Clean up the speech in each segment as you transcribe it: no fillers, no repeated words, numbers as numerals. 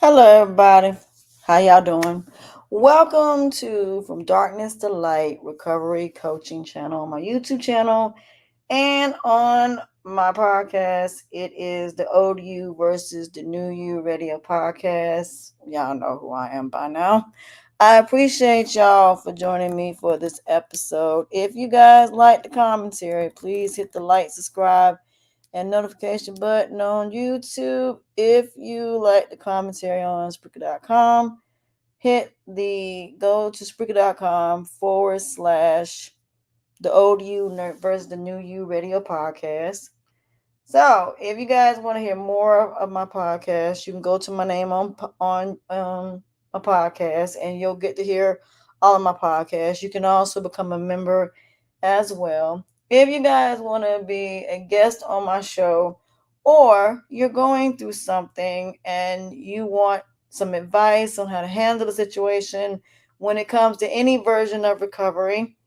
Hello, everybody. How y'all doing? Welcome to From Darkness to Light Recovery Coaching Channel on my YouTube channel and on my podcast. It is the old you versus the new you radio podcast. Y'all know who I am by now. I appreciate y'all for joining me for this episode. If you guys like the commentary, please hit the like, subscribe, and notification button on YouTube. If you like the commentary on Spreaker.com, go to Spreaker.com / the old you versus the new you radio podcast. So, if you guys want to hear more of my podcast, you can go to my name on my podcast, and you'll get to hear all of my podcasts. You can also become a member as well. If you guys want to be a guest on my show, or you're going through something and you want some advice on how to handle the situation when it comes to any version of recovery,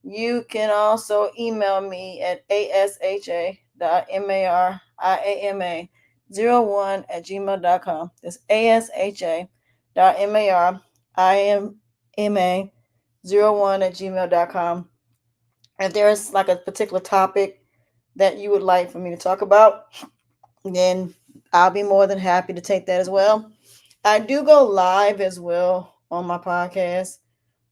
you can also email me at asha.mariama01@gmail.com. That's asha.mariama01@gmail.com. If there's like a particular topic that you would like for me to talk about, then I'll be more than happy to take that as well. I do go live as well on my podcast,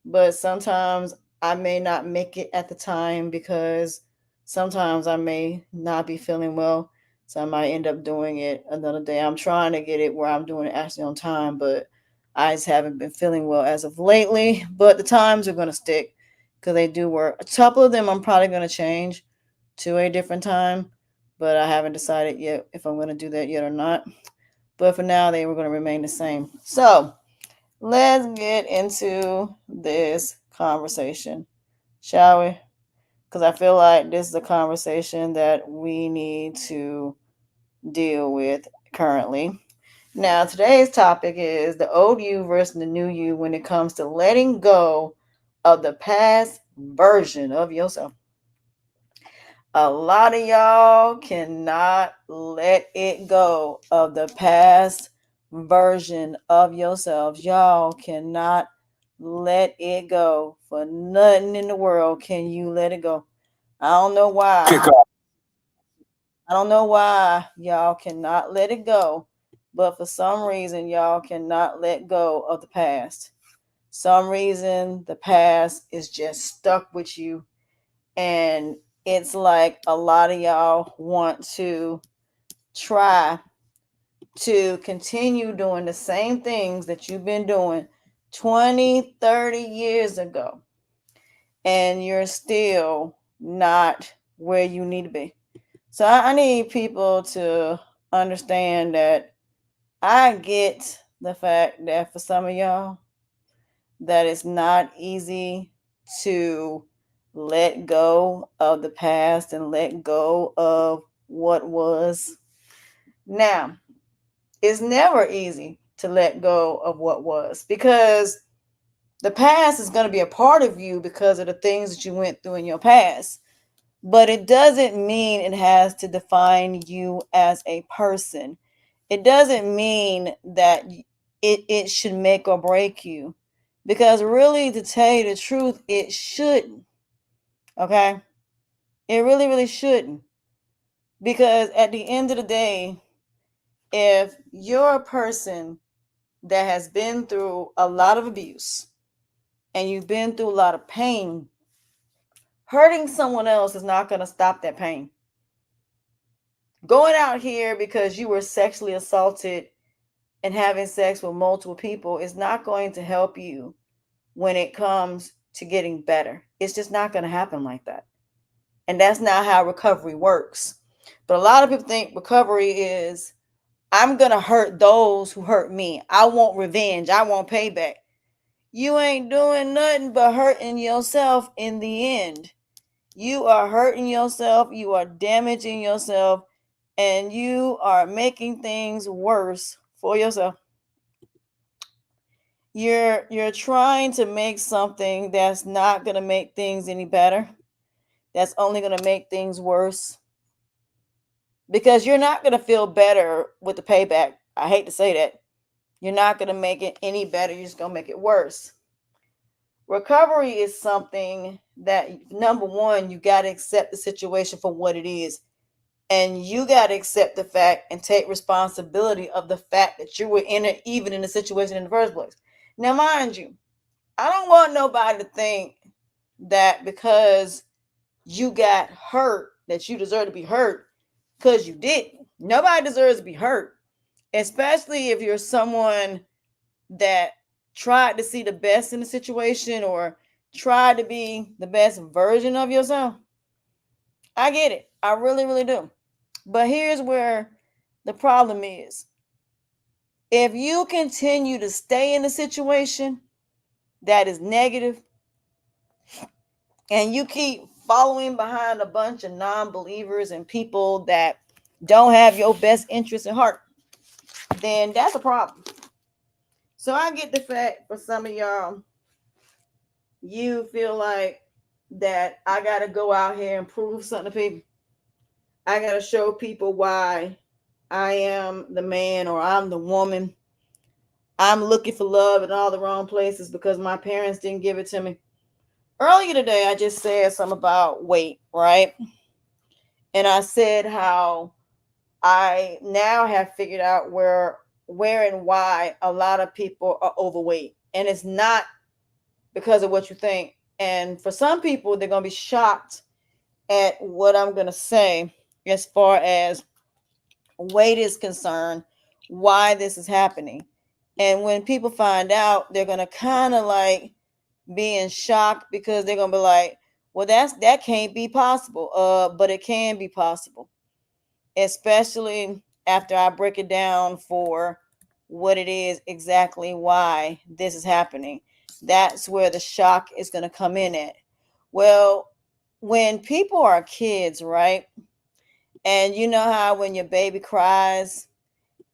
but sometimes I may not make it at the time because sometimes I may not be feeling well. So I might end up doing it another day. I'm trying to get it where I'm doing it actually on time, but I just haven't been feeling well as of lately. But the times are going to stick because they do work. A couple of them I'm probably going to change to a different time, but I haven't decided yet if I'm going to do that yet or not. But for now, they were going to remain the same. So let's get into this conversation, shall we? Because I feel like this is a conversation that we need to deal with currently. Now, today's topic is the old you versus the new you when it comes to letting go of the past version of yourself. A lot of y'all cannot let it go of the past version of yourselves. Y'all cannot let it go. For nothing in the world can you let it go. I don't know why. Kick off. I don't know why y'all cannot let it go, but for some reason, y'all cannot let go of the past. Some reason the past is just stuck with you, and it's like a lot of y'all want to try to continue doing the same things that you've been doing 20, 30 years ago, and you're still not where you need to be. So I need people to understand that I get the fact that for some of y'all that it's not easy to let go of the past and let go of what was. Now, it's never easy to let go of what was because the past is going to be a part of you because of the things that you went through in your past. But it doesn't mean it has to define you as a person. It doesn't mean that it should make or break you. Because really, to tell you the truth, it shouldn't. Okay? It really, really shouldn't. Because at the end of the day, if you're a person that has been through a lot of abuse and you've been through a lot of pain, hurting someone else is not going to stop that pain. Going out here because you were sexually assaulted and having sex with multiple people is not going to help you when it comes to getting better. It's just not going to happen like that. And that's not how recovery works. But a lot of people think recovery is I'm going to hurt those who hurt me. I want revenge. I want payback. You ain't doing nothing but hurting yourself in the end. You are hurting yourself. You are damaging yourself. And you are making things worse for yourself. You're trying to make something that's not going to make things any better. That's only going to make things worse. Because you're not going to feel better with the payback. I hate to say that. You're not going to make it any better. You're just going to make it worse. Recovery is something that, number one, you got to accept the situation for what it is. And you got to accept the fact and take responsibility of the fact that you were in it, even in the situation in the first place. Now, mind you, I don't want nobody to think that because you got hurt that you deserve to be hurt, because you didn't. Nobody deserves to be hurt, especially if you're someone that tried to see the best in the situation or tried to be the best version of yourself. I get it. I really, really do. But here's where the problem is. If you continue to stay in a situation that is negative and you keep following behind a bunch of non-believers and people that don't have your best interest at heart, then that's a problem. So I get the fact for some of y'all, you feel like that I got to go out here and prove something to people. I got to show people why I am the man or I'm the woman. I'm looking for love in all the wrong places because my parents didn't give it to me. Earlier today, I just said something about weight, right? And I said how I now have figured out where and why a lot of people are overweight. And it's not because of what you think. And for some people, they're going to be shocked at what I'm going to say as far as weight is concerned, why this is happening. And when people find out, they're going to kind of like be in shock because they're going to be like, well, that can't be possible. But it can be possible, especially after I break it down for what it is exactly why this is happening. That's where the shock is going to come in at. Well, when people are kids, right? And you know how when your baby cries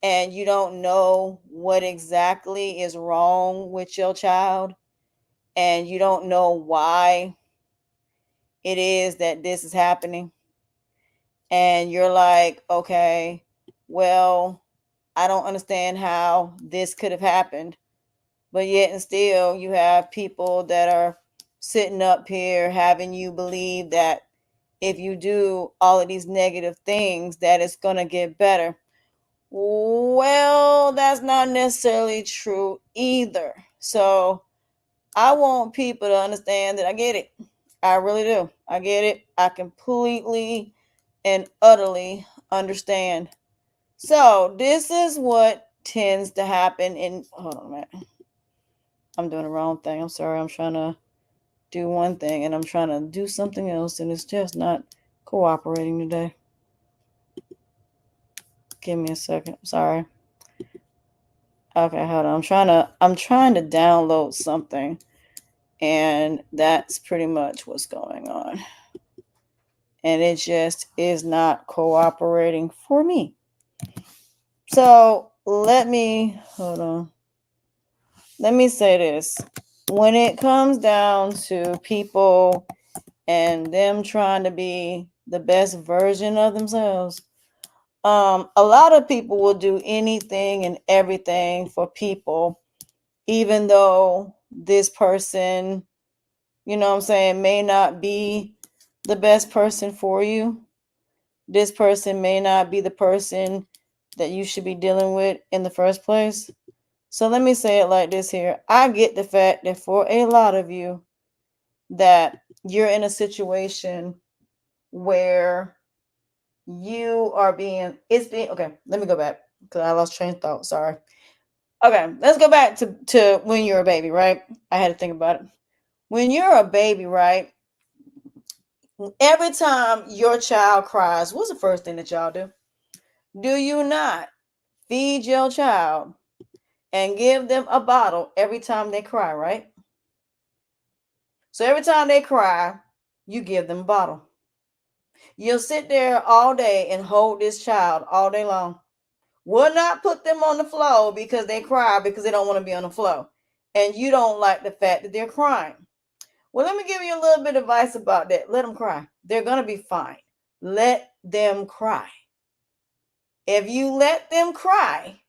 and you don't know what exactly is wrong with your child and you don't know why it is that this is happening. And you're like, okay, well, I don't understand how this could have happened. But yet and still, you have people that are sitting up here having you believe that if you do all of these negative things, that it's going to get better. Well, that's not necessarily true either. So I want people to understand that I get it. I really do. I get it. I completely and utterly understand. So this is what tends to happen in, hold on a minute. I'm doing the wrong thing. I'm sorry. I'm trying to do one thing and I'm trying to do something else and it's just not cooperating today. Give me a second. Sorry. Okay, hold on. I'm trying to download something and that's pretty much what's going on. And it just is not cooperating for me. So let me hold on. Let me say this. When it comes down to people and them trying to be the best version of themselves, a lot of people will do anything and everything for people, even though this person, you know what I'm saying, may not be the best person for you. This person may not be the person that you should be dealing with in the first place. So let me say it like this here. I get the fact that for a lot of you that you're in a situation where you are being, okay, let me go back because I lost train of thought. Sorry. Okay, let's go back to when you're a baby, right? I had to think about it. When you're a baby, right? Every time your child cries, what's the first thing that y'all do? Do you not feed your child and give them a bottle every time they cry, right? So every time they cry, you give them a bottle. You'll sit there all day and hold this child all day long. Will not put them on the floor because they cry because they don't want to be on the floor. And you don't like the fact that they're crying. Well, let me give you a little bit of advice about that. Let them cry. They're going to be fine. Let them cry. If you let them cry,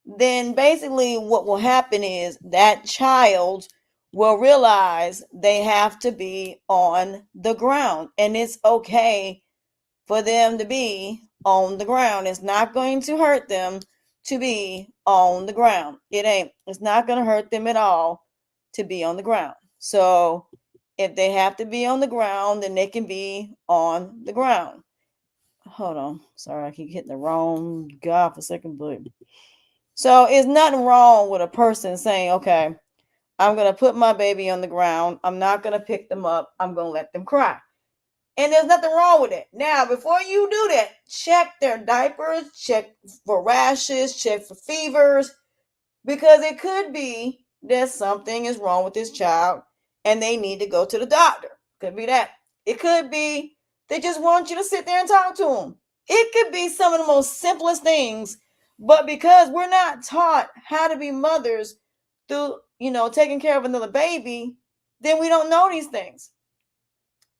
then basically what will happen is that child will realize they have to be on the ground, and it's okay for them to be on the ground. It's not going to hurt them to be on the ground. It's not going to hurt them at all to be on the ground. So if they have to be on the ground, then they can be on the ground. Hold on. Sorry, I keep hitting the wrong guy for a second, but so it's nothing wrong with a person saying, okay, I'm going to put my baby on the ground. I'm not going to pick them up. I'm going to let them cry. And there's nothing wrong with it. Now, before you do that, check their diapers, check for rashes, check for fevers, because it could be that something is wrong with this child and they need to go to the doctor. Could be that. It could be they just want you to sit there and talk to them. It could be some of the most simplest things, but because we're not taught how to be mothers through, taking care of another baby, then we don't know these things.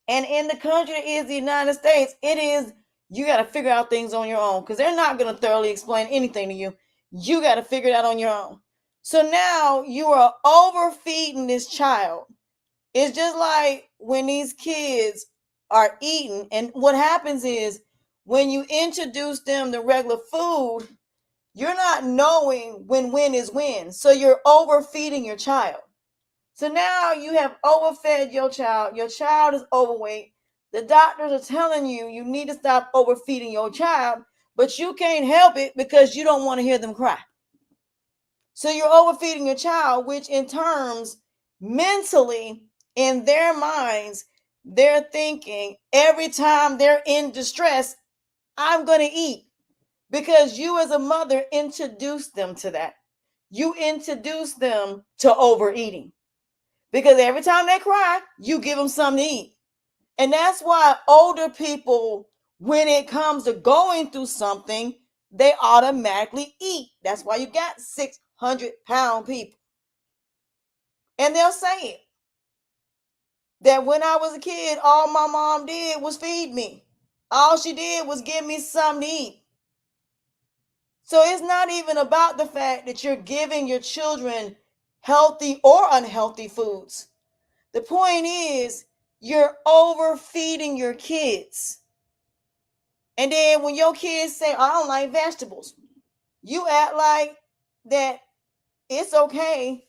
And in the country that is the United States, it is, you got to figure out things on your own because they're not going to thoroughly explain anything to you. You got to figure it out on your own. So now you are overfeeding this child. It's just like when these kids are eating, and what happens is when you introduce them to regular food, you're not knowing when is when. So you're overfeeding your child. So now you have overfed your child. Your child is overweight. The doctors are telling you you need to stop overfeeding your child, but you can't help it because you don't want to hear them cry. So you're overfeeding your child, which in terms, mentally, in their minds, they're thinking every time they're in distress, I'm going to eat. Because you as a mother introduced them to that. You introduced them to overeating. Because every time they cry, you give them something to eat. And that's why older people, when it comes to going through something, they automatically eat. That's why you got 600-pound people. And they'll say it. That when I was a kid, all my mom did was feed me. All she did was give me something to eat. So it's not even about the fact that you're giving your children healthy or unhealthy foods. The point is, you're overfeeding your kids. And then when your kids say, I don't like vegetables, you act like that it's okay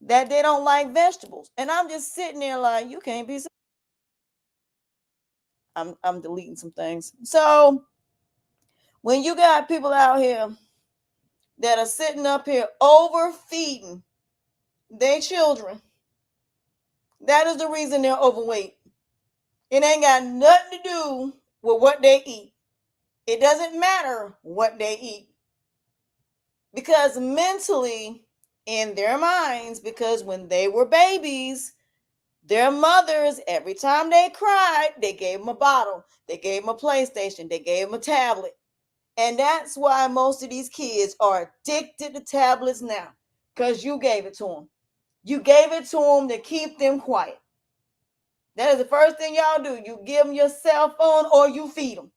that they don't like vegetables. And I'm just sitting there like, you can't be. I'm deleting some things. So when you got people out here that are sitting up here overfeeding their children, that is the reason they're overweight. It ain't got nothing to do with what they eat. It doesn't matter what they eat. Because mentally, in their minds, because when they were babies, their mothers, every time they cried, they gave them a bottle, they gave them a PlayStation, they gave them a tablet. And that's why most of these kids are addicted to tablets now, because you gave it to them. You gave it to them to keep them quiet. That is the first thing y'all do. You give them your cell phone or you feed them,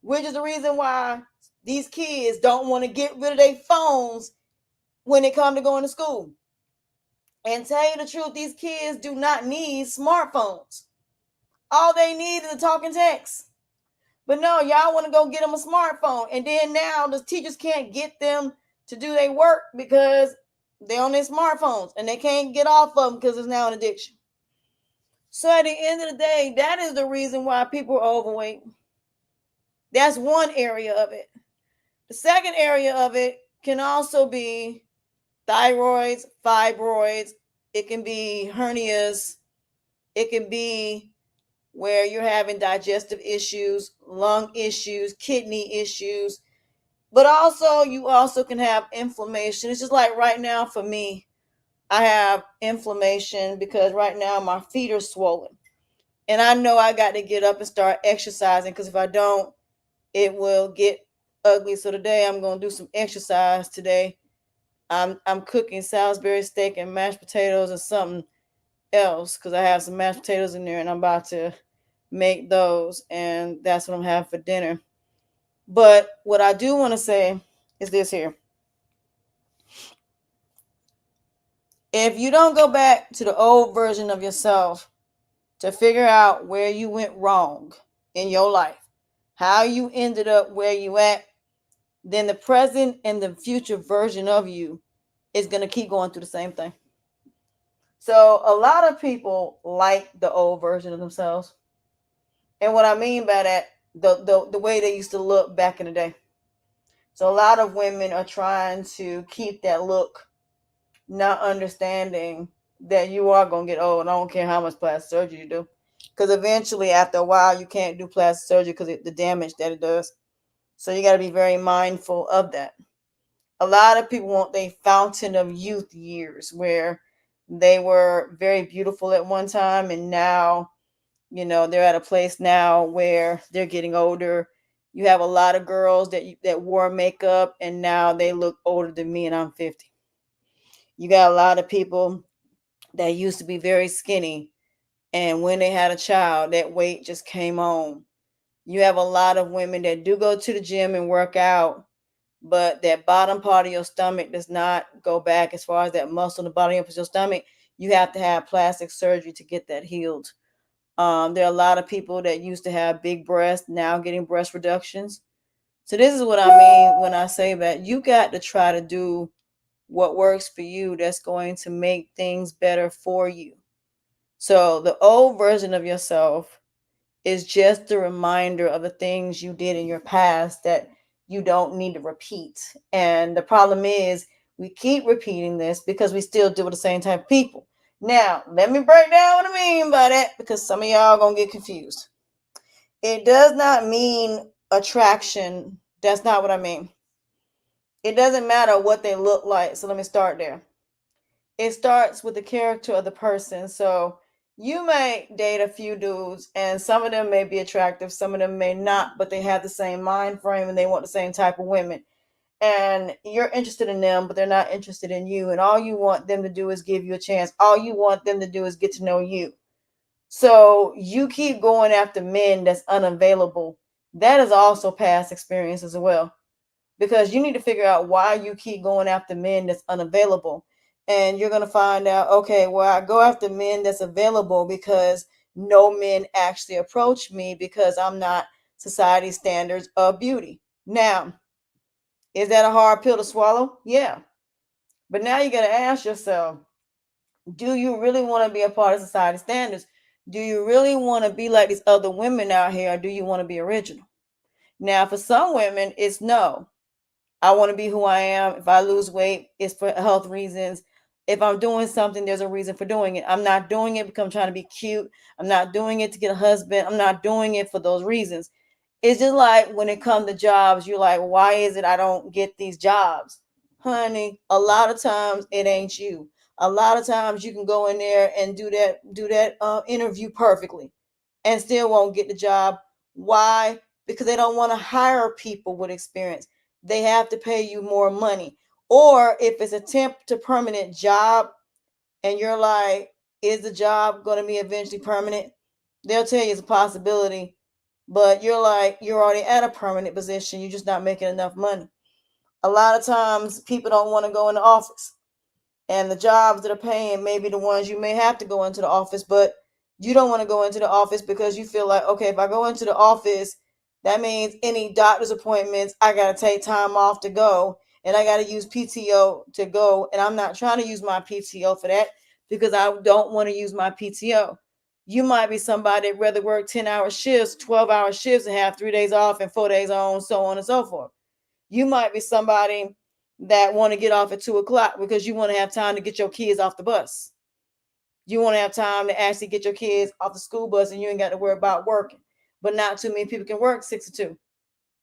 which is the reason why these kids don't want to get rid of their phones when they come to going to school. And tell you the truth, these kids do not need smartphones. All they need is a talk and text. But no, y'all want to go get them a smartphone. And then now the teachers can't get them to do their work because they're on their smartphones and they can't get off of them because it's now an addiction. So at the end of the day, that is the reason why people are overweight. That's one area of it. The second area of it can also be thyroids, fibroids. It can be hernias. It can be where you're having digestive issues, lung issues, kidney issues. But also, you also can have inflammation. It's just like right now for me, I have inflammation because right now my feet are swollen. And I know I got to get up and start exercising because if I don't, it will get ugly. So today I'm going to do some exercise today. I'm cooking Salisbury steak and mashed potatoes and something else because I have some mashed potatoes in there and I'm about to make those, and that's what I'm having for dinner. But what I do want to say is this here. If you don't go back to the old version of yourself to figure out where you went wrong in your life, how you ended up where you at, then the present and the future version of you is going to keep going through the same thing. So a lot of people like the old version of themselves. And what I mean by that, the way they used to look back in the day. So a lot of women are trying to keep that look, not understanding that you are going to get old. I don't care how much plastic surgery you do. Because eventually, after a while, you can't do plastic surgery because the damage that it does. So you got to be very mindful of that. A lot of people want their fountain of youth years where they were very beautiful at one time, and now, they're at a place now where they're getting older. You have a lot of girls that wore makeup and now they look older than me, and I'm 50. You got a lot of people that used to be very skinny, and when they had a child, that weight just came on. You have a lot of women that do go to the gym and work out, but that bottom part of your stomach does not go back as far as that muscle in the bottom of your stomach. You have to have plastic surgery to get that healed. There are a lot of people that used to have big breasts now getting breast reductions. So this is what I mean when I say that you got to try to do what works for you that's going to make things better for you. So the old version of yourself is just a reminder of the things you did in your past that you don't need to repeat. And the problem is we keep repeating this because we still deal with the same type of people. Now, let me break down what I mean by that because some of y'all are going to get confused. It does not mean attraction. That's not what I mean. It doesn't matter what they look like. So let me start there. It starts with the character of the person. So you may date a few dudes and some of them may be attractive, some of them may not, but they have the same mind frame and they want the same type of women. And you're interested in them, but they're not interested in you. And all you want them to do is give you a chance. All you want them to do is get to know you. So you keep going after men that's unavailable. That is also past experience as well, because you need to figure out why you keep going after men that's unavailable. And you're going to find out, okay, well, I go after men that's available because no men actually approach me because I'm not society standards of beauty. Now, is that a hard pill to swallow? Yeah. But now you got to ask yourself, do you really want to be a part of society standards? Do you really want to be like these other women out here, or do you want to be original? Now, for some women, it's no. I want to be who I am. If I lose weight, it's for health reasons. If I'm doing something, there's a reason for doing it. I'm not doing it because I'm trying to be cute. I'm not doing it to get a husband. I'm not doing it for those reasons. It's just like when it comes to jobs, you're like, why is it I don't get these jobs? Honey, a lot of times it ain't you. A lot of times you can go in there and do that interview perfectly and still won't get the job. Why? Because they don't want to hire people with experience. They have to pay you more money. Or if it's a temp to permanent job and you're like, is the job going to be eventually permanent? They'll tell you it's a possibility, but you're like, you're already at a permanent position. You're just not making enough money. A lot of times people don't want to go in the office, and the jobs that are paying may be the ones you may have to go into the office, but you don't want to go into the office because you feel like, okay, if I go into the office, that means any doctor's appointments, I got to take time off to go, and I got to use PTO to go, and I'm not trying to use my PTO for that because I don't want to use my PTO. You might be somebody that rather work 10-hour shifts, 12-hour shifts, and have 3 days off and 4 days on, so on and so forth. You might be somebody that want to get off at 2 o'clock because you want to have time to get your kids off the bus. You want to have time to actually get your kids off the school bus and you ain't got to worry about working. But not too many people can work 6 to 2.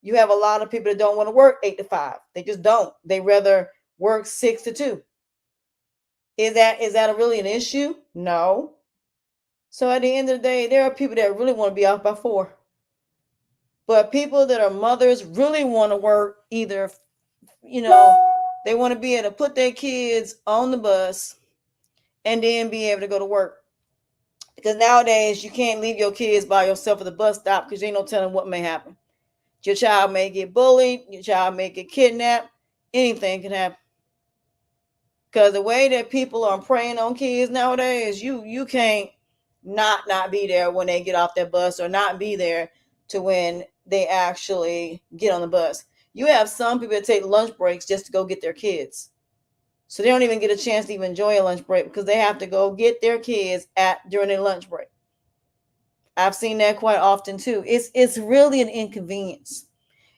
You have a lot of people that don't want to work 8 to 5. They just don't. They rather work 6 to 2. Is that really an issue? No. So at the end of the day, there are people that really want to be off by 4. But people that are mothers really want to work either, they want to be able to put their kids on the bus and then be able to go to work. Because nowadays you can't leave your kids by yourself at the bus stop because you ain't no telling what may happen. Your child may get bullied, your child may get kidnapped, anything can happen. Because the way that people are preying on kids nowadays, you can't not be there when they get off their bus, or not be there to when they actually get on the bus. You have some people that take lunch breaks just to go get their kids. So they don't even get a chance to even enjoy a lunch break because they have to go get their kids during their lunch break. I've seen that quite often too. It's really an inconvenience.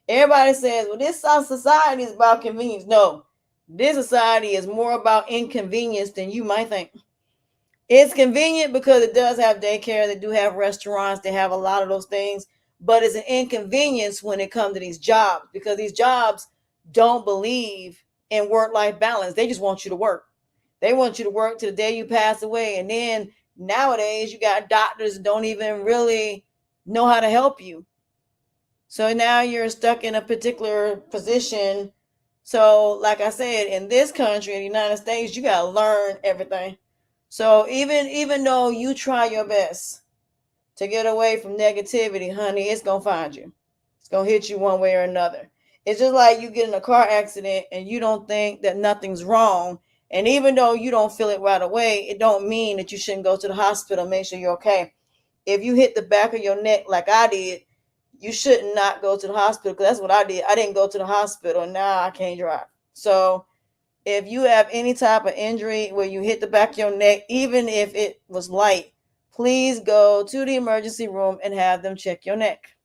Everybody says, well, this society is about convenience. No, this society is more about inconvenience than you might think. It's convenient because it does have daycare, they do have restaurants, they have a lot of those things, but it's an inconvenience when it comes to these jobs, because these jobs don't believe in work-life balance. They just want you to work. They want you to work to the day you pass away. And then nowadays you got doctors that don't even really know how to help you. So now you're stuck in a particular position. So like I said, in this country, in the United States, you got to learn everything. So even though you try your best to get away from negativity, honey, it's going to find you. It's going to hit you one way or another. It's just like you get in a car accident and you don't think that nothing's wrong. And even though you don't feel it right away, it don't mean that you shouldn't go to the hospital and make sure you're okay. If you hit the back of your neck like I did, you should not go to the hospital, because that's what I did. I didn't go to the hospital. Now I can't drive. So if you have any type of injury where you hit the back of your neck, even if it was light, please go to the emergency room and have them check your neck.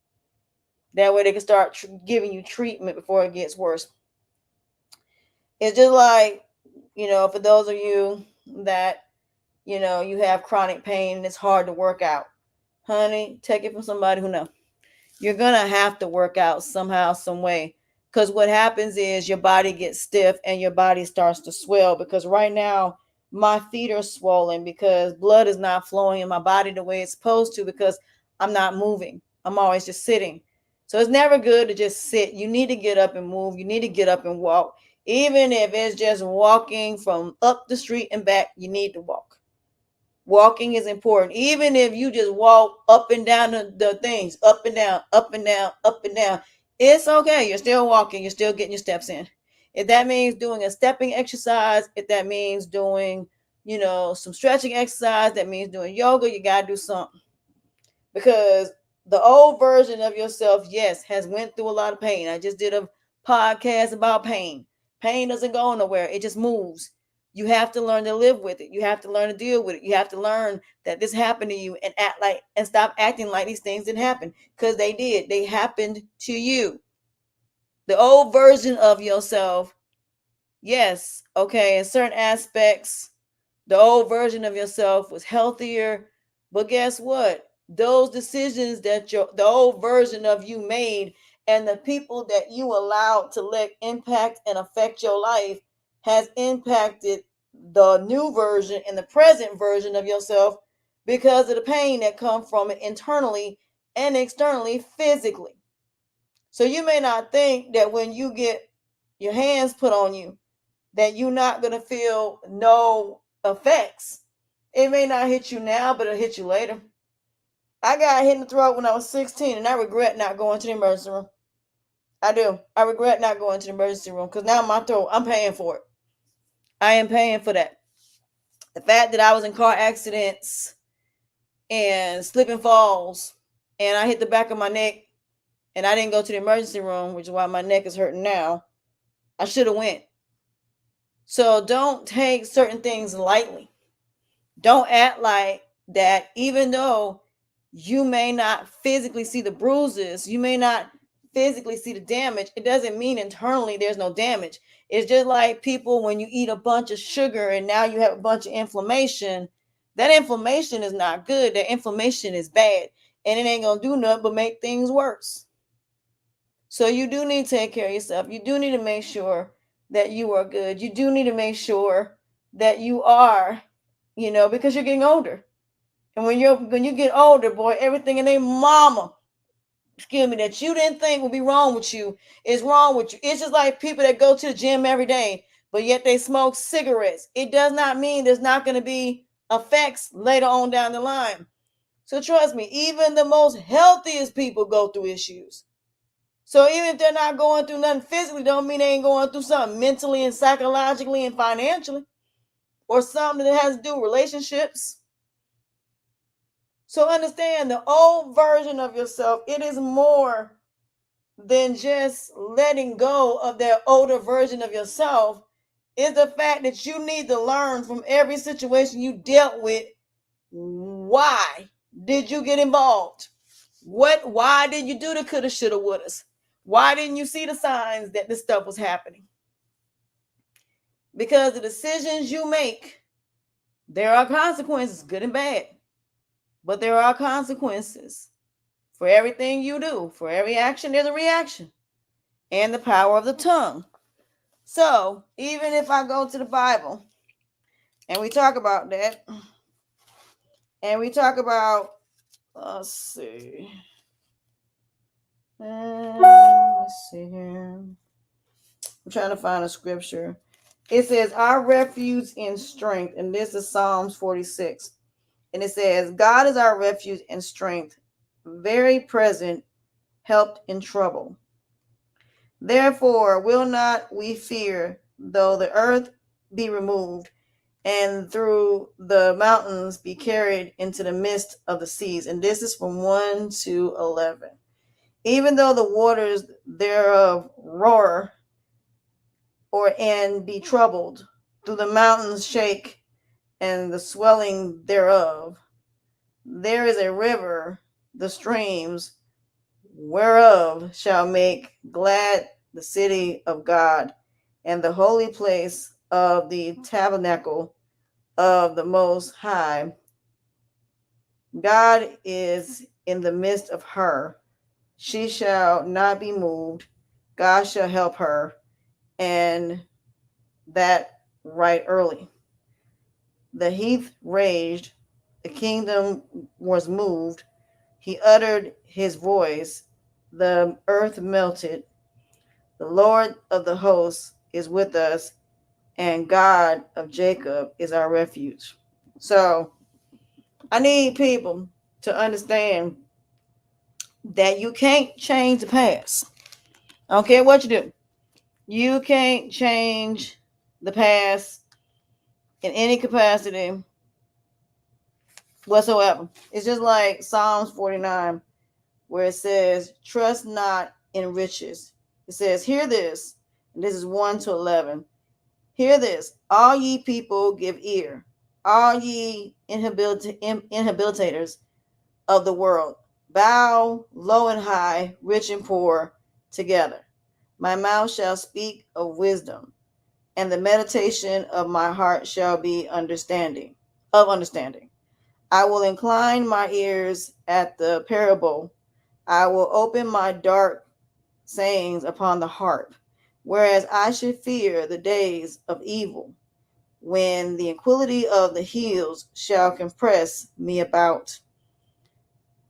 That way they can start giving you treatment before it gets worse. It's just like, for those of you that, you have chronic pain and it's hard to work out. Honey, take it from somebody who knows. You're going to have to work out somehow, some way. Because what happens is your body gets stiff and your body starts to swell. Because right now, my feet are swollen because blood is not flowing in my body the way it's supposed to, because I'm not moving. I'm always just sitting. So it's never good to just sit. You need to get up and move. You need to get up and walk. Even if it's just walking from up the street and back, you need to walk. Walking is important. Even if you just walk up and down the things, up and down, up and down, up and down, it's okay. You're still walking. You're still getting your steps in. If that means doing a stepping exercise, if that means doing, some stretching exercise, that means doing yoga, you got to do something. Because the old version of yourself, yes, has went through a lot of pain. I just did a podcast about pain. Pain doesn't go nowhere. It just moves. You have to learn to live with it. You have to learn to deal with it. You have to learn that this happened to you and stop acting like these things didn't happen, because they did. They happened to you. The old version of yourself, yes, okay, in certain aspects, the old version of yourself was healthier, but guess what? Those decisions that the old version of you made, and the people that you allowed to let impact and affect your life, has impacted the new version and the present version of yourself, because of the pain that comes from it internally and externally, physically. So you may not think that when you get your hands put on you, that you're not going to feel no effects. It may not hit you now, but it'll hit you later. I got hit in the throat when I was 16, and I regret not going to the emergency room. I do. I regret not going to the emergency room, because now my throat, I'm paying for it. I am paying for that. The fact that I was in car accidents and slip and falls, and I hit the back of my neck, and I didn't go to the emergency room, which is why my neck is hurting now. I should have went. So don't take certain things lightly. Don't act like that, even though you may not physically see the bruises, you may not physically see the damage, it doesn't mean internally there's no damage. It's just like people, when you eat a bunch of sugar and now you have a bunch of inflammation, that inflammation is not good. That inflammation is bad, and it ain't gonna do nothing but make things worse. So you do need to take care of yourself. You do need to make sure that you are good. You do need to make sure that you are, because you're getting older. And when you get older, boy, everything in their mama, that you didn't think would be wrong with you is wrong with you. It's just like people that go to the gym every day, but yet they smoke cigarettes. It does not mean there's not going to be effects later on down the line. So trust me, even the most healthiest people go through issues. So even if they're not going through nothing physically, don't mean they ain't going through something mentally and psychologically and financially. or something that has to do with relationships. So understand the old version of yourself, it is more than just letting go of that older version of yourself. Is the fact that you need to learn from every situation you dealt with. Why did you get involved? Why did you do the coulda, shoulda, wouldas? Why didn't you see the signs that this stuff was happening? Because the decisions you make, there are consequences, good and bad. But there are consequences for everything you do. For every action, there's a reaction. And the power of the tongue. So, even if I go to the Bible and we talk about that, and we talk about, let's see. Let's see here. I'm trying to find a scripture. It says, our refuge and strength, and this is Psalms 46. And it says, God is our refuge and strength, very present, helped in trouble. Therefore will not we fear, though the earth be removed, and through the mountains be carried into the midst of the seas. And this is from 1 to 11. Even though the waters thereof roar and be troubled, through the mountains shake and the swelling thereof, there is a river, the streams whereof shall make glad the city of God, and the holy place of the tabernacle of the Most High. God is in the midst of her. She shall not be moved. God shall help her, and that right early. The heath raged, the kingdom was moved. He uttered his voice, the earth melted. The Lord of the hosts is with us, and God of Jacob is our refuge. So I need people to understand that you can't change the past. I don't care what you do. You can't change the past in any capacity whatsoever. It's just like Psalms 49, where it says, trust not in riches. It says, hear this, and this is 1 to 11. Hear this, all ye people give ear, all ye inhabilitators of the world. Bow low and high, rich and poor, together. My mouth shall speak of wisdom, and the meditation of my heart shall be understanding. I will incline my ears at the parable. I will open my dark sayings upon the harp, whereas I should fear the days of evil, when the iniquity of the hills shall compress me about.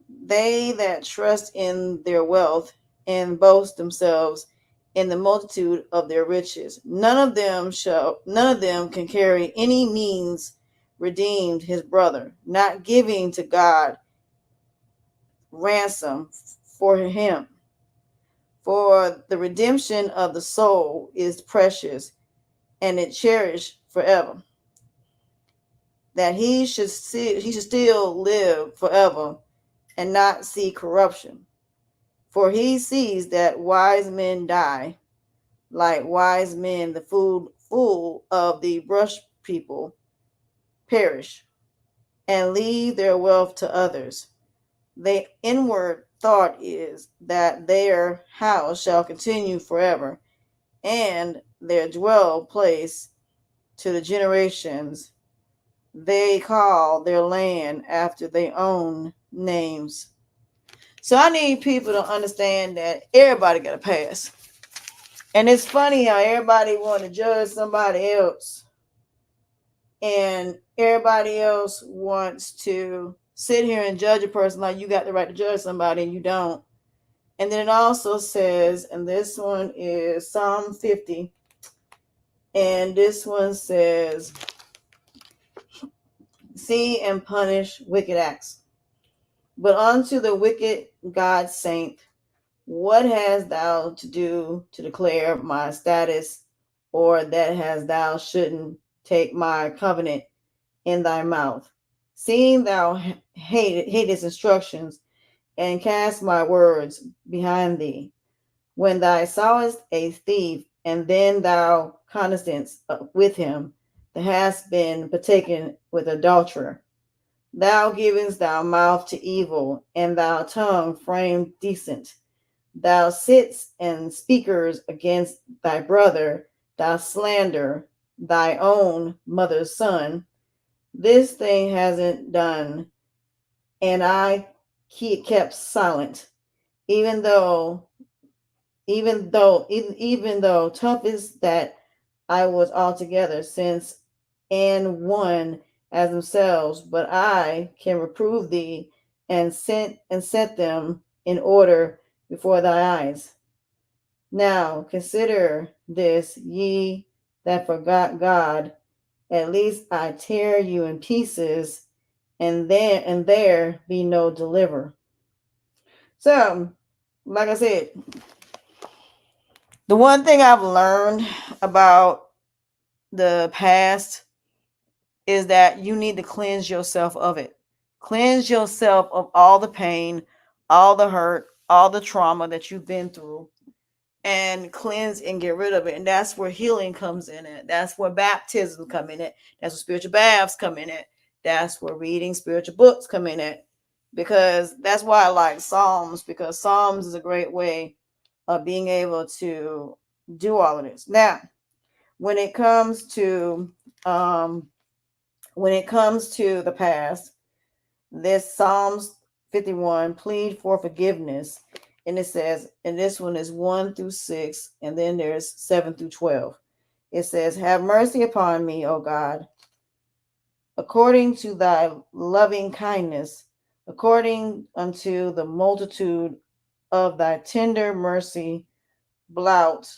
They that trust in their wealth and boast themselves in the multitude of their riches, none of them can carry any means redeemed his brother, not giving to God ransom for him. For the redemption of the soul is precious, and it cherished forever. That he should still live forever and not see corruption. For he sees that wise men die, like wise men, the fool of the brush people perish, and leave their wealth to others. The inward thought is that their house shall continue forever, and their dwell place to the generations. They call their land after their own names. So I need people to understand that everybody got a past. And it's funny how everybody want to judge somebody else, and everybody else wants to sit here and judge a person like you got the right to judge somebody and you don't. And then it also says, and this one is Psalm 50, and this one says, see and punish wicked acts. But unto the wicked God saint, what hast thou to do to declare my status, or that has thou shouldn't take my covenant in thy mouth. Seeing thou hatest instructions, and cast my words behind thee. When thou sawest a thief, and then thou constest with him, that hast been partaken with adulterer. Thou givest thy mouth to evil, and thy tongue frame deceit. Thou sitst and speakers against thy brother, thou slander thy own mother's son. This thing hasn't done, and I kept silent, even though even though tough is that I was altogether since and one as themselves, but I can reprove thee and set them in order before thy eyes. Now consider this, ye that forgot God, at least I tear you in pieces, and there be no deliver. So, like I said, the one thing I've learned about the past is that you need to cleanse yourself of it. Cleanse yourself of all the pain, all the hurt, all the trauma that you've been through, and cleanse and get rid of it. And that's where healing comes in it. That's where baptism come in it. That's where spiritual baths come in it. That's where reading spiritual books come in it. Because that's why I like Psalms, because Psalms is a great way of being able to do all of this. Now, when it comes to um the past, this Psalms 51, plead for forgiveness. And it says, and this one is 1 through 6, and then there's 7 through 12. It says, have mercy upon me, O God, according to thy loving kindness, according unto the multitude of thy tender mercy, blot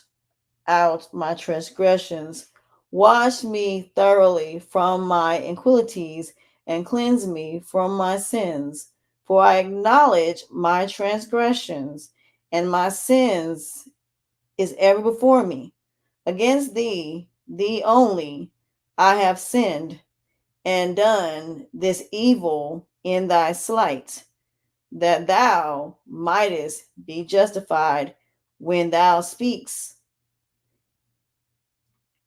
out my transgressions. Wash me thoroughly from my iniquities, and cleanse me from my sins. For I acknowledge my transgressions, and my sins is ever before me. Against thee, thee only, I have sinned, and done this evil in thy sight, that thou mightest be justified when thou speakst,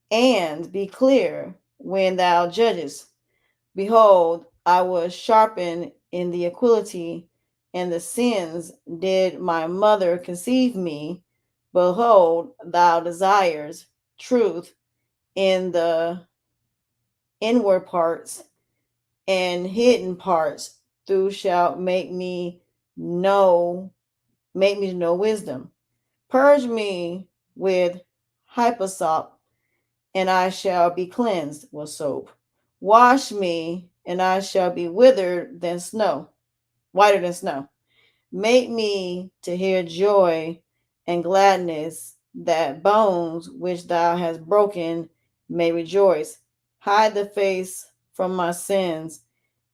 and be clear when thou judgest. Behold, I was sharpened in the iniquity, and the sins did my mother conceive me. Behold, thou desires truth in the inward parts, and hidden parts thou shalt make me know wisdom. Purge me with hyssop, and I shall be cleansed with soap. Wash me, and I shall be whiter than snow. Make me to hear joy and gladness, that bones which thou hast broken may rejoice. Hide the face from my sins,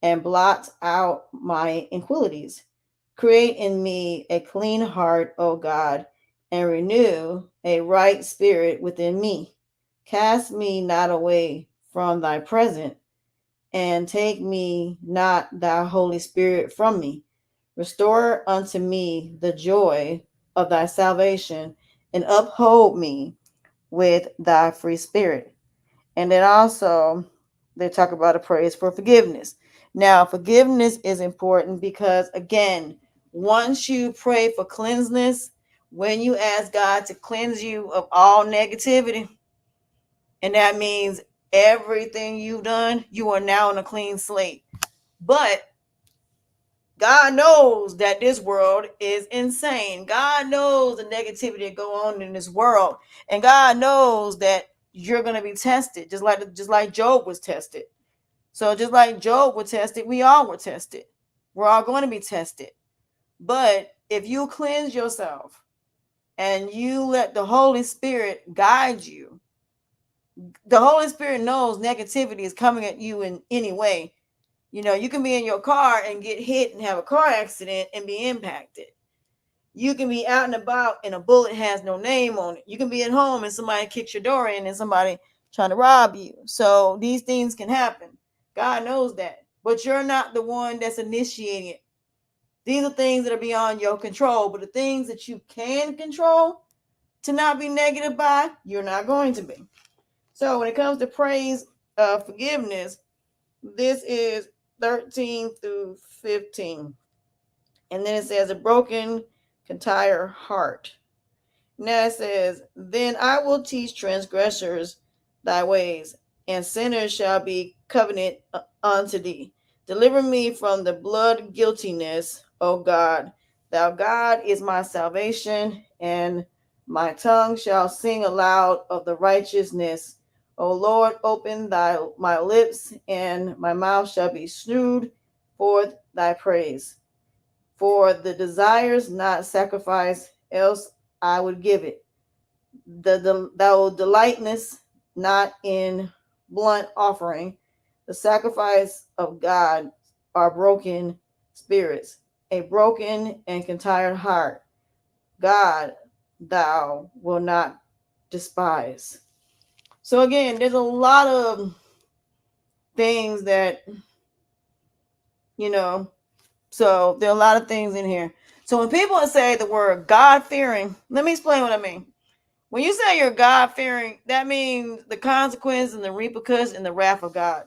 and blot out my iniquities. Create in me a clean heart, O God, and renew a right spirit within me. Cast me not away from thy presence, and take me not thy Holy Spirit from me. Restore unto me the joy of thy salvation, and uphold me with thy free spirit. And then also, they talk about a praise for forgiveness. Now, forgiveness is important because, again, once you pray for cleanseness, when you ask God to cleanse you of all negativity, and that means everything you've done, you are now on a clean slate. But God knows that this world is insane. God knows the negativity that go on in this world, and God knows that you're going to be tested, just like Job was tested. So just like Job was tested, we all were tested. We're all going to be tested. But if you cleanse yourself and you let the Holy Spirit guide you, the Holy Spirit knows negativity is coming at you in any way. You know, you can be in your car and get hit and have a car accident and be impacted. You can be out and about and a bullet has no name on it. You can be at home and somebody kicks your door in and somebody trying to rob you. So these things can happen. God knows that. But you're not the one that's initiating it. These are things that are beyond your control. But the things that you can control to not be negative by, you're not going to be. So when it comes to praise, forgiveness, this is 13 through 15. And then it says, a broken, contrite heart. Now it says, then I will teach transgressors thy ways, and sinners shall be covenant unto thee. Deliver me from the blood guiltiness, O God. Thou God is my salvation, and my tongue shall sing aloud of the righteousness. O Lord, open my lips, and my mouth shall be snewed forth thy praise. For the desires not sacrifice, else I would give it. Thou delightness not in blunt offering. The sacrifice of God are broken spirits, a broken and contrite heart. God, thou will not despise. So again, there's a lot of things that, you know, so there are a lot of things in here. So when people say the word God fearing, let me explain what I mean. When you say you're God fearing, that means the consequences and the repercussions and the wrath of God.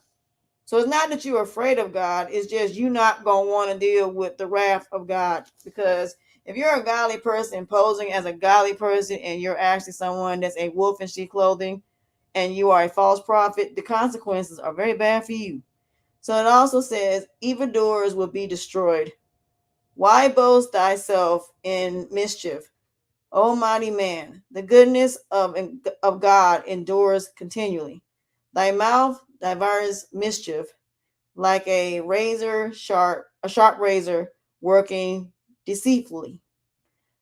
So it's not that you're afraid of God, it's just you not going to want to deal with the wrath of God. Because if you're a godly person posing as a godly person and you're actually someone that's a wolf in sheep clothing and you are a false prophet, the consequences are very bad for you. So it also says, evildoers will be destroyed. Why boast thyself in mischief? O mighty man, the goodness of God endures continually. Thy mouth diverts mischief, like a sharp razor working deceitfully.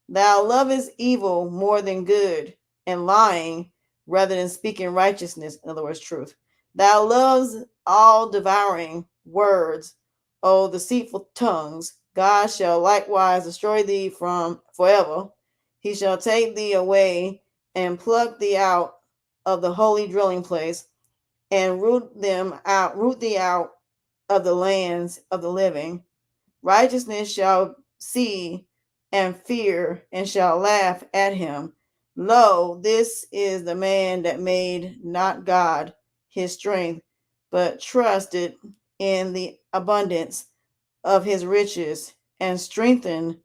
Thou lovest evil more than good, and lying rather than speaking righteousness, in other words, truth. Thou loves all devouring words, O deceitful tongues. God shall likewise destroy thee from forever. He shall take thee away and pluck thee out of the holy dwelling place, and root thee out of the lands of the living. Righteousness shall see and fear and shall laugh at him. Lo, this is the man that made not God his strength, but trusted in the abundance of his riches and strengthened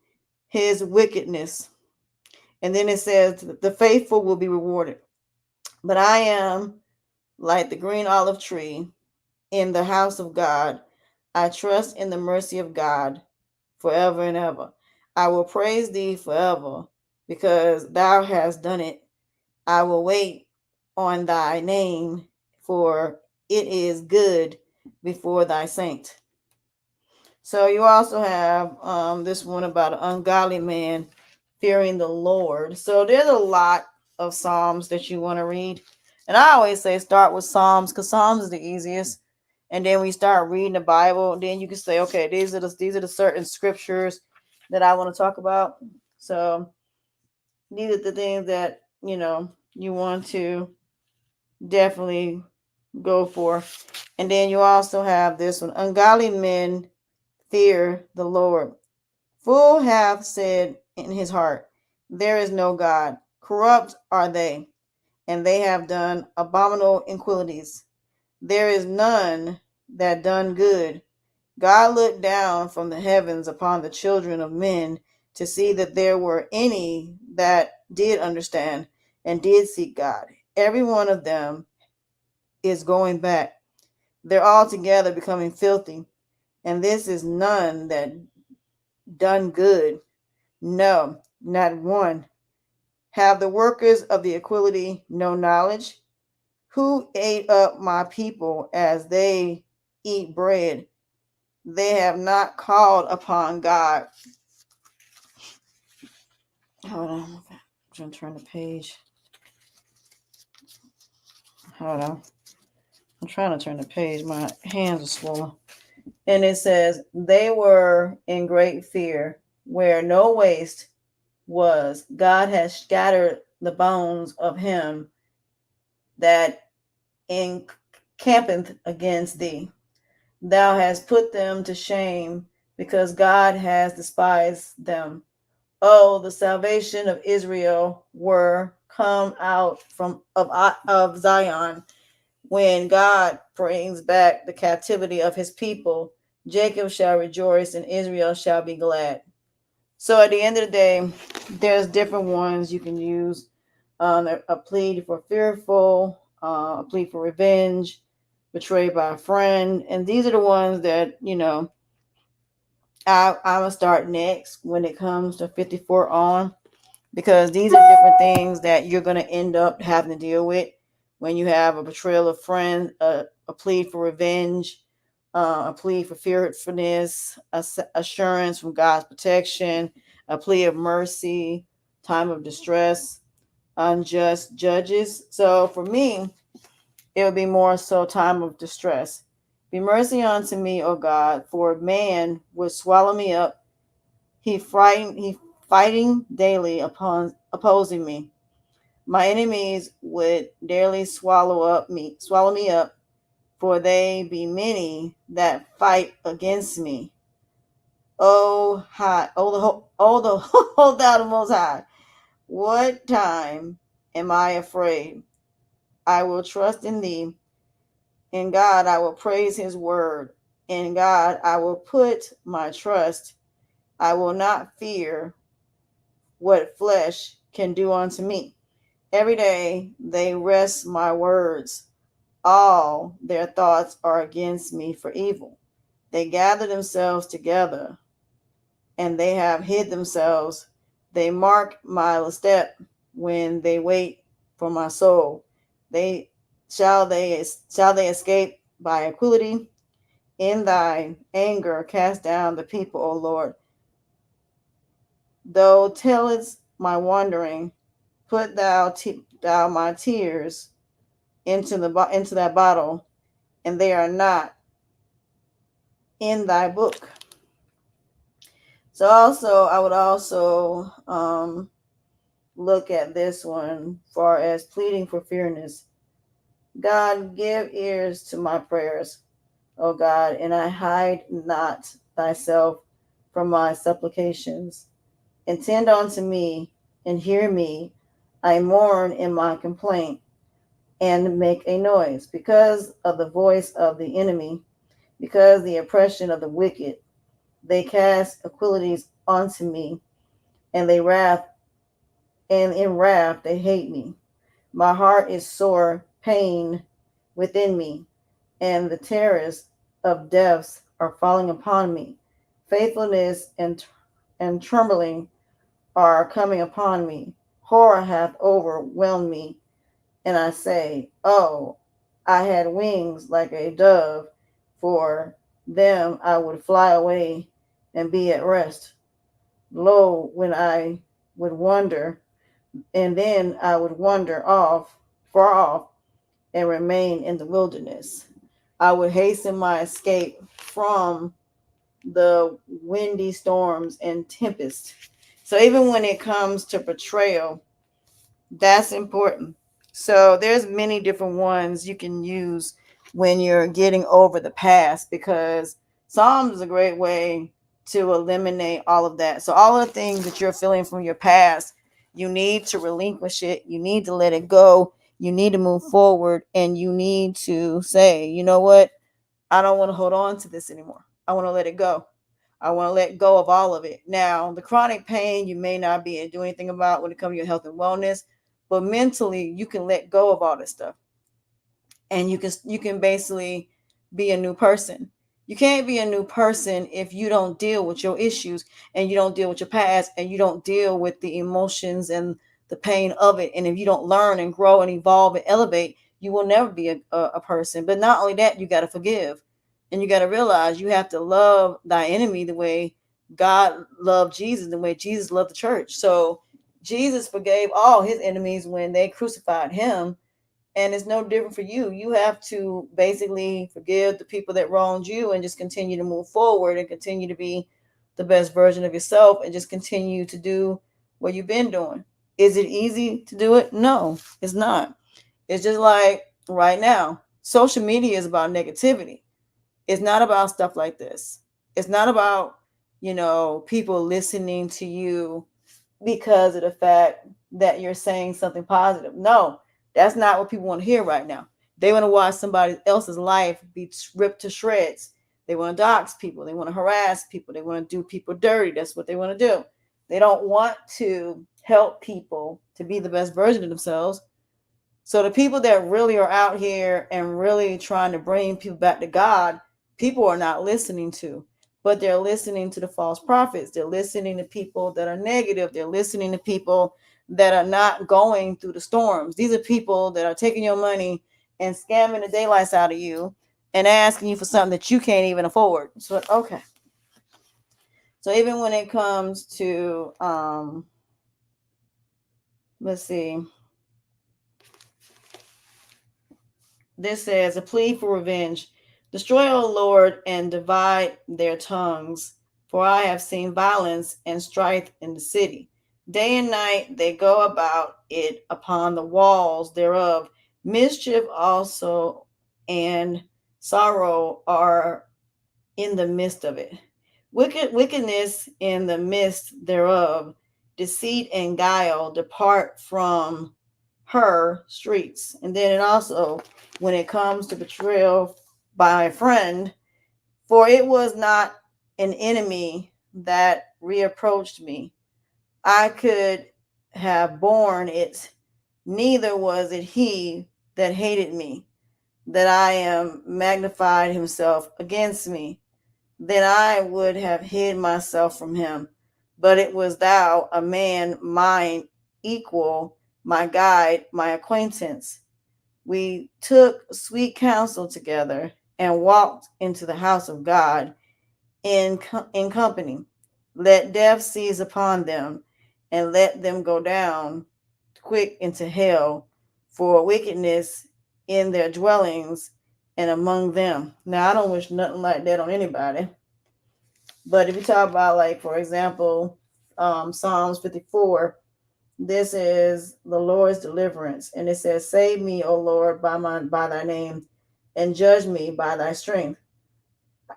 his wickedness. And then it says, the faithful will be rewarded. But I am like the green olive tree in the house of God. I trust in the mercy of God forever and ever. I will praise thee forever because thou hast done it. I will wait on thy name, for it is good before thy saints. So you also have this one about an ungodly man fearing the Lord. So there's a lot of Psalms that you want to read. And I always say start with Psalms because Psalms is the easiest. And then when you start reading the Bible, then you can say, okay, these are the certain scriptures that I want to talk about. So these are the things that, you want to definitely go for. And then you also have this one, ungodly men fear the Lord. Fool hath said in his heart, there is no God. Corrupt are they, and they have done abominable iniquities. There is none that done good. God looked down from the heavens upon the children of men to see that there were any that did understand and did seek God. Every one of them is going back. They're all together becoming filthy. And this is none that done good. No, not one. Have the workers of the equality no knowledge? Who ate up my people as they eat bread? They have not called upon God. Hold on. I'm trying to turn the page. Hold on. I'm trying to turn the page. My hands are swollen. And it says, they were in great fear, where no waste was. God has scattered the bones of him that encampeth against thee. Thou hast put them to shame, because God has despised them. Oh, the salvation of Israel were come out of Zion. When God brings back the captivity of his people, Jacob shall rejoice and Israel shall be glad. So at the end of the day, there's different ones you can use. A plea for fearful, a plea for revenge, betrayed by a friend. And these are the ones that, I'm going to start next when it comes to 54 on, because these are different things that you're going to end up having to deal with when you have a betrayal of friend, a plea for revenge, a plea for fearfulness, assurance from God's protection, a plea of mercy, time of distress, unjust judges. So for me, it would be more so time of distress. Be mercy unto me, O God, for man would swallow me up. He fighting daily upon opposing me. My enemies would daily swallow me up, for they be many that fight against me. Oh high, oh thou the most high. What time am I afraid? I will trust in thee. In God I will praise his word. In God I will put my trust. I will not fear what flesh can do unto me. Every day they wrest my words. All their thoughts are against me for evil. They gather themselves together, and they have hid themselves. They mark my step when they wait for my soul. They shall they escape by equity. In thy anger cast down the people, O Lord. Thou tellest my wandering, put thou my tears into that bottle, and they are not in thy book. So also, I would also look at this one far as pleading for fairness. God, give ears to my prayers, O God, and I hide not thyself from my supplications. Attend unto me and hear me. I mourn in my complaint and make a noise because of the voice of the enemy, because the oppression of the wicked. They cast iniquities onto me, and in wrath they hate me. My heart is sore pain within me, and the terrors of deaths are falling upon me. Faithfulness and trembling are coming upon me. Horror hath overwhelmed me, and I say, oh, I had wings like a dove, for them I would fly away and be at rest. Lo, when I would wander, and then I would wander far off, and remain in the wilderness. I would hasten my escape from the windy storms and tempests. So even when it comes to betrayal, that's important. So there's many different ones you can use when you're getting over the past, because Psalms is a great way to eliminate all of that. So all of the things that you're feeling from your past, you need to relinquish it. You need to let it go. You need to move forward, and you need to say, you know what? I don't want to hold on to this anymore. I want to let it go. I want to let go of all of it. Now, the chronic pain you may not be able to do anything about when it comes to your health and wellness, but mentally you can let go of all this stuff, and you can basically be a new person. You can't be a new person if you don't deal with your issues, and you don't deal with your past, and you don't deal with the emotions and the pain of it. And if you don't learn and grow and evolve and elevate, you will never be a person. But not only that, you got to forgive, and you got to realize you have to love thy enemy the way God loved Jesus, the way Jesus loved the church. So Jesus forgave all his enemies when they crucified him, and it's no different for you. You have to basically forgive the people that wronged you, and just continue to move forward and continue to be the best version of yourself, and just continue to do what you've been doing. Is it easy to do it? No, it's not. It's just like right now. Social media is about negativity. It's not about stuff like this. It's not about, people listening to you because of the fact that you're saying something positive. No, that's not what people want to hear right now. They want to watch somebody else's life be ripped to shreds. They want to dox people. They want to harass people. They want to do people dirty. That's what they want to do. They don't want to help people to be the best version of themselves. So the people that really are out here and really trying to bring people back to God, people are not listening to, but they're listening to the false prophets. They're listening to people that are negative. They're listening to people that are not going through the storms. These are people that are taking your money and scamming the daylights out of you and asking you for something that you can't even afford. So, okay. So even when it comes to, let's see, this says a plea for revenge. Destroy, O Lord, and divide their tongues, for I have seen violence and strife in the city. Day and night they go about it upon the walls thereof. Mischief also and sorrow are in the midst of it. Wickedness in the midst thereof. Deceit and guile depart from her streets. And then it also, when it comes to betrayal by a friend, for it was not an enemy that reapproached me. I could have borne it, neither was it he that hated me, that I am magnified himself against me. Then I would have hid myself from him. But it was thou, a man mine equal, my guide, my acquaintance. We took sweet counsel together and walked into the house of God in company. Let death seize upon them, and let them go down quick into hell, for wickedness in their dwellings and among them. Now, I don't wish nothing like that on anybody. But if you talk about, like, for example, Psalms 54, this is the Lord's deliverance. And it says, save me, O Lord, by thy name, and judge me by thy strength.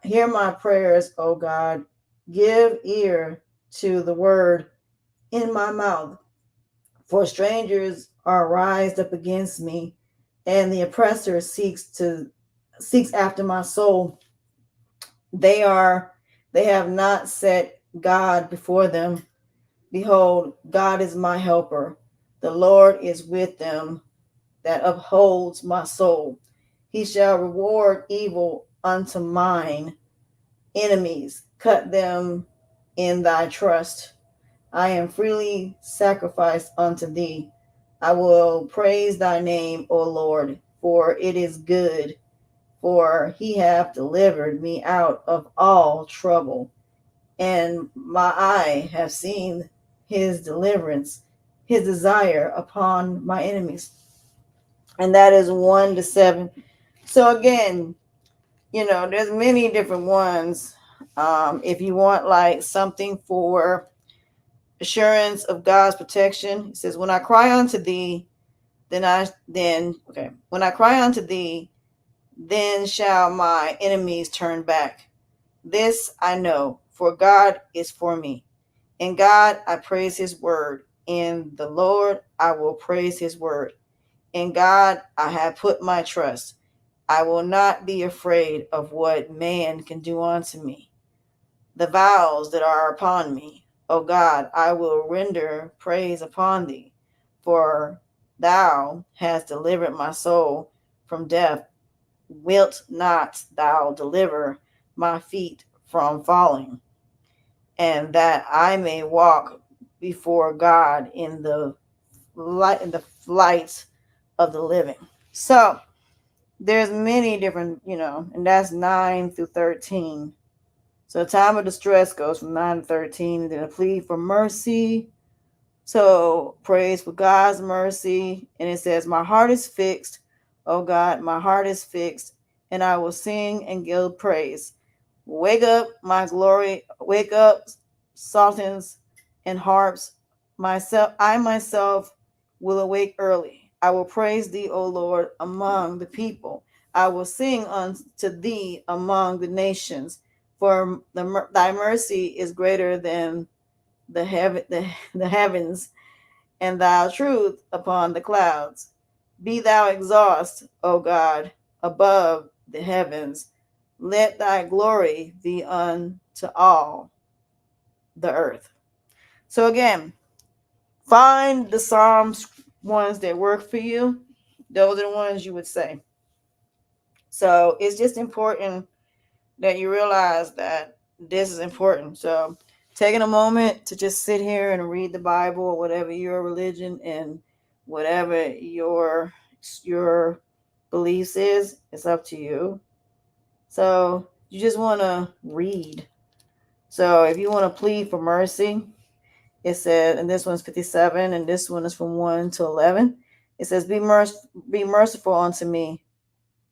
Hear my prayers, O God. Give ear to the word in my mouth. For strangers are rised up against me, and the oppressor seeks after my soul. They have not set God before them. Behold, God is my helper. The Lord is with them that upholds my soul. He shall reward evil unto mine enemies. Cut them in thy trust. I am freely sacrificed unto thee. I will praise thy name, O Lord, for it is good, for he hath delivered me out of all trouble, and my eye have seen his deliverance, his desire upon my enemies. And that is 1-7. So again, there's many different ones. If you want like something for assurance of God's protection, it says, when I cry unto thee, when I cry unto thee, then shall my enemies turn back. This I know, for God is for me. In God I praise his word. In the Lord I will praise his word. In God I have put my trust. I will not be afraid of what man can do unto me. The vows that are upon me, O God, I will render praise upon thee. For thou hast delivered my soul from death. Wilt not thou deliver my feet from falling? And that I may walk before God in the light of the living. So there's many different, and that's 9-13. So the time of distress goes from 9-13, and then a plea for mercy. So praise for God's mercy. And it says, my heart is fixed. Oh God, my heart is fixed, and I will sing and give praise. Wake up, my glory. Wake up, psalteries and harps. I myself will awake early. I will praise thee, O Lord, among the people. I will sing unto thee among the nations, for thy mercy is greater than the heavens, and thy truth upon the clouds. Be thou exalted, O God, above the heavens. Let thy glory be unto all the earth. So again, find the Psalms ones that work for you. Those are the ones you would say. So it's just important that you realize that this is important. So taking a moment to just sit here and read the Bible or whatever your religion and whatever your beliefs is, it's up to you. So you just want to read. So if you want to plead for mercy, it said, and this one's 57, and this one is from 1 to 11. It says, be merciful unto me,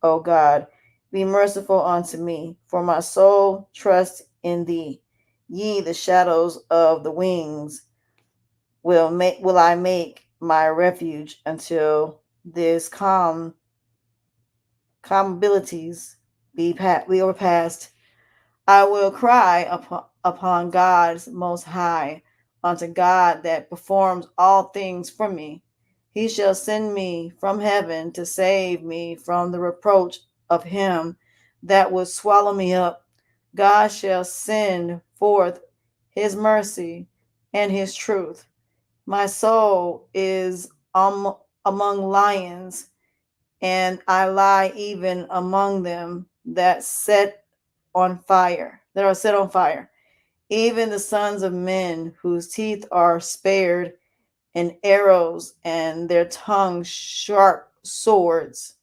O God, be merciful unto me, for my soul trusts in thee. Ye, the shadows of the wings, will I make my refuge until this calm abilities be overpassed. I will cry upon God's most high, unto God that performs all things for me. He shall send me from heaven to save me from the reproach of him that would swallow me up. God shall send forth his mercy and his truth. My soul is among lions, and I lie even among them that are set on fire, even the sons of men whose teeth are spared in arrows and their tongues sharp swords.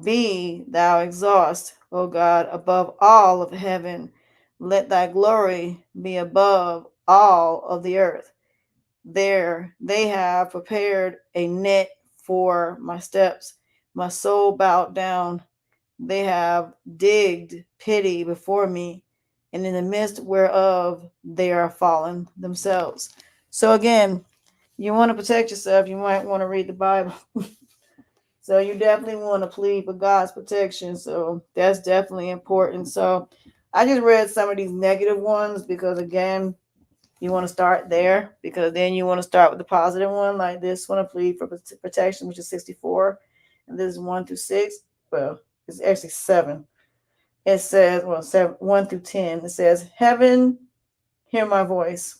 Be thou exalted, O God, above all of heaven. Let thy glory be above all of the earth. There they have prepared a net for my steps. My soul bowed down. They have digged pity before me, and in the midst whereof they are fallen themselves. So again, you want to protect yourself, you might want to read the Bible. So you definitely want to plead for God's protection. So that's definitely important. So I just read some of these negative ones because again, you want to start there because then you want to start with the positive one, like this one, to plead for protection, which is 64, and this is 1 through 6. Well, it's actually 7. It says, well, 1 through 10. It says, Heaven, hear my voice.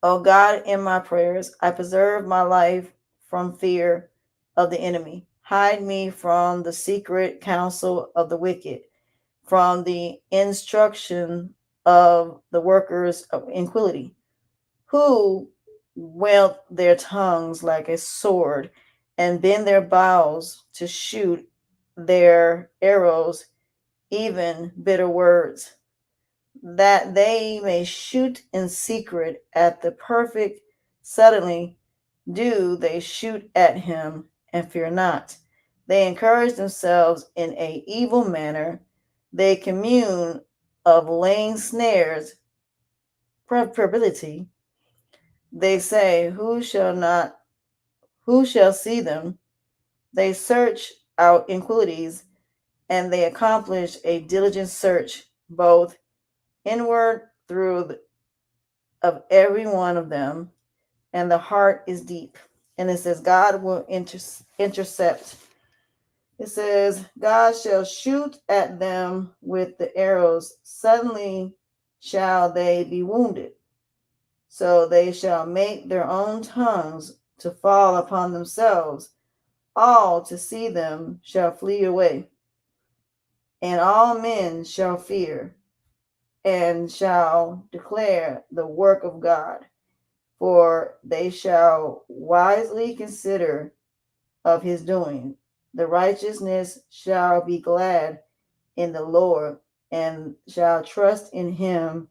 O God, in my prayers, I preserve my life from fear of the enemy. Hide me from the secret counsel of the wicked, from the instruction of the workers of iniquity, who wield their tongues like a sword and bend their bows to shoot their arrows, even bitter words, that they may shoot in secret at the perfect. Suddenly do they shoot at him and fear not. They encourage themselves in a evil manner. They commune of laying snares, preparability. They say, who shall see them? They search out iniquities, and they accomplish a diligent search, both inward of every one of them, and the heart is deep. And it says, God will intercept. It says, God shall shoot at them with the arrows. Suddenly shall they be wounded. So they shall make their own tongues to fall upon themselves. All to see them shall flee away, and all men shall fear, and shall declare the work of God. For they shall wisely consider of his doing. The righteousness shall be glad in the Lord, and shall trust in him,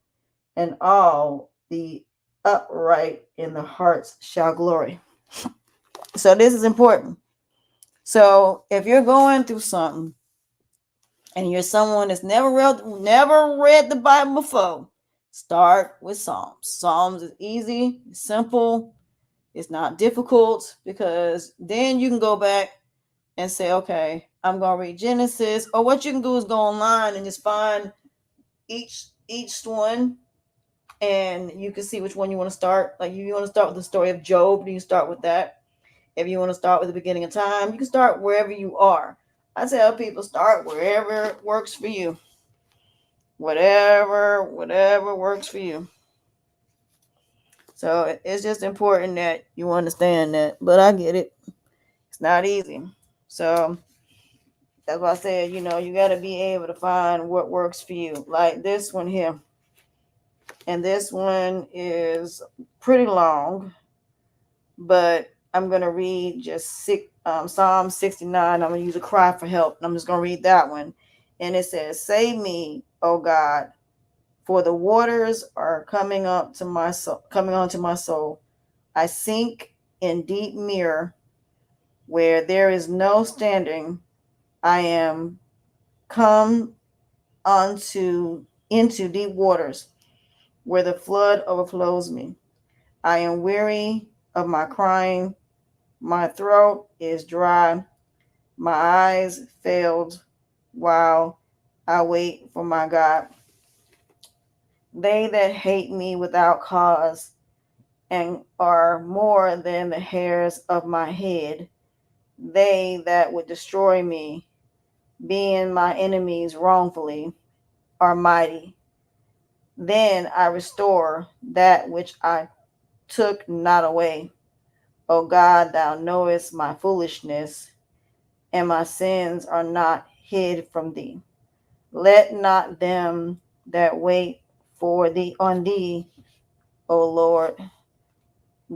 and all the upright in the hearts shall glory. So this is important. So if you're going through something and you're someone that's never read the Bible before, start with Psalms. Psalms is easy, simple. It's not difficult, because then you can go back and say, okay, I'm going to read Genesis. Or what you can do is go online and just find each one, and you can see which one you want to start. Like, if you want to start with the story of Job, then you start with that. If you want to start with the beginning of time, you can start wherever you are. I tell people, start wherever works for you. Whatever works for you. So it's just important that you understand that. But I get it. It's not easy. So that's why I said, you got to be able to find what works for you. Like this one here. And this one is pretty long, but I'm going to read just Psalm 69. I'm going to use a cry for help. I'm just going to read that one. And it says, "Save me, O God, for the waters are coming onto my soul. I sink in deep mere where there is no standing. I am come into deep waters where the flood overflows me. I am weary of my crying. My throat is dry. My eyes failed while I wait for my God. They that hate me without cause and are more than the hairs of my head. They that would destroy me, being my enemies wrongfully, are mighty. Then I restore that which I took not away. O God, thou knowest my foolishness, and my sins are not hid from thee. Let not them that wait for thee on thee, O Lord,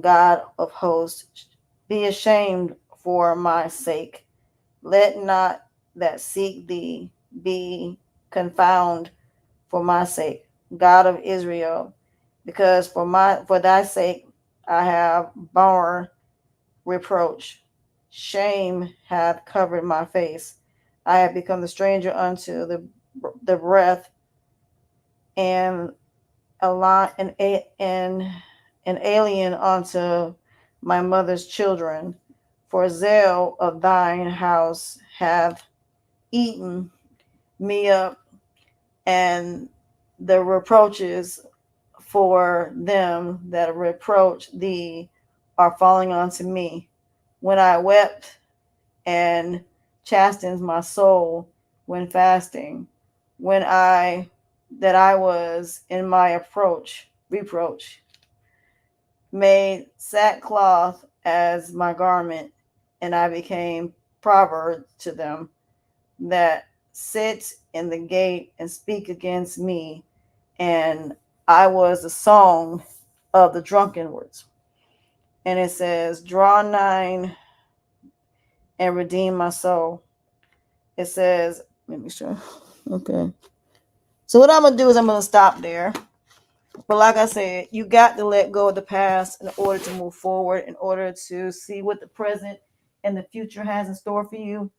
God of hosts, be ashamed for my sake. Let not that seek thee be confounded for my sake, God of Israel, because for thy sake I have borne reproach. Shame hath covered my face. I have become the stranger unto the breath, and an alien unto my mother's children. For zeal of thine house hath eaten me up, and the reproaches for them that reproach thee are falling onto me. When I wept and chastened my soul when fasting, when I was in my reproach, made sackcloth as my garment, and I became proverb to them that sit in the gate and speak against me, and I was the song of the drunkards. And it says, draw nigh and redeem my soul. It says, let me show. Okay. So what I'm going to do is I'm going to stop there. But like I said, you got to let go of the past in order to move forward, in order to see what the present and the future has in store for you.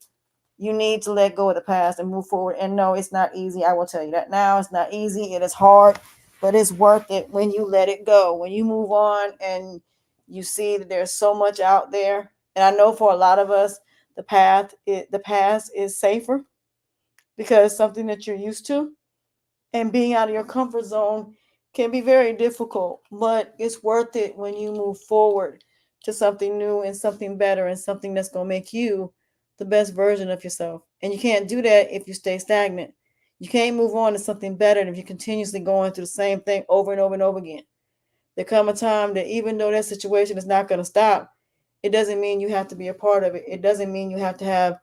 You need to let go of the past and move forward. And no, it's not easy. I will tell you that now. It's not easy. It is hard, but it's worth it when you let it go. When you move on and you see that there's so much out there. And I know for a lot of us, the past is safer because it's something that you're used to. And being out of your comfort zone can be very difficult, but it's worth it when you move forward to something new and something better and something that's going to make you the best version of yourself. And you can't do that if you stay stagnant. You can't move on to something better if you're continuously going through the same thing over and over and over again. There come a time that even though that situation is not going to stop, it doesn't mean you have to be a part of it. It doesn't mean you have to have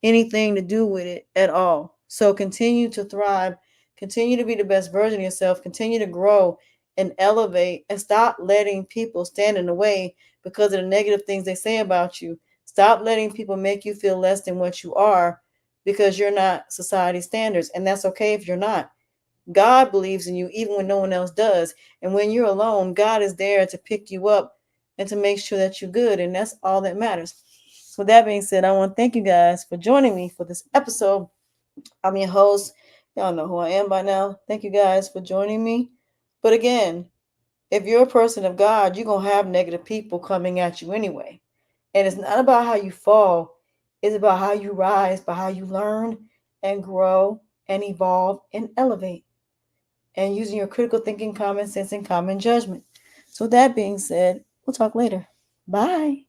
anything to do with it at all. So continue to thrive, continue to be the best version of yourself, continue to grow and elevate, and stop letting people stand in the way because of the negative things they say about you. Stop letting people make you feel less than what you are because you're not society standards. And that's okay if you're not. God believes in you even when no one else does. And when you're alone, God is there to pick you up and to make sure that you're good. And that's all that matters. So, with that being said, I want to thank you guys for joining me for this episode. I'm your host. Y'all know who I am by now. Thank you guys for joining me. But again, If you're a person of God, you're going to have negative people coming at you anyway. And it's not about how you fall, it's about how you rise, by how you learn and grow and evolve and elevate, and using your critical thinking, common sense, and common judgment. So, that being said, we'll talk later. Bye.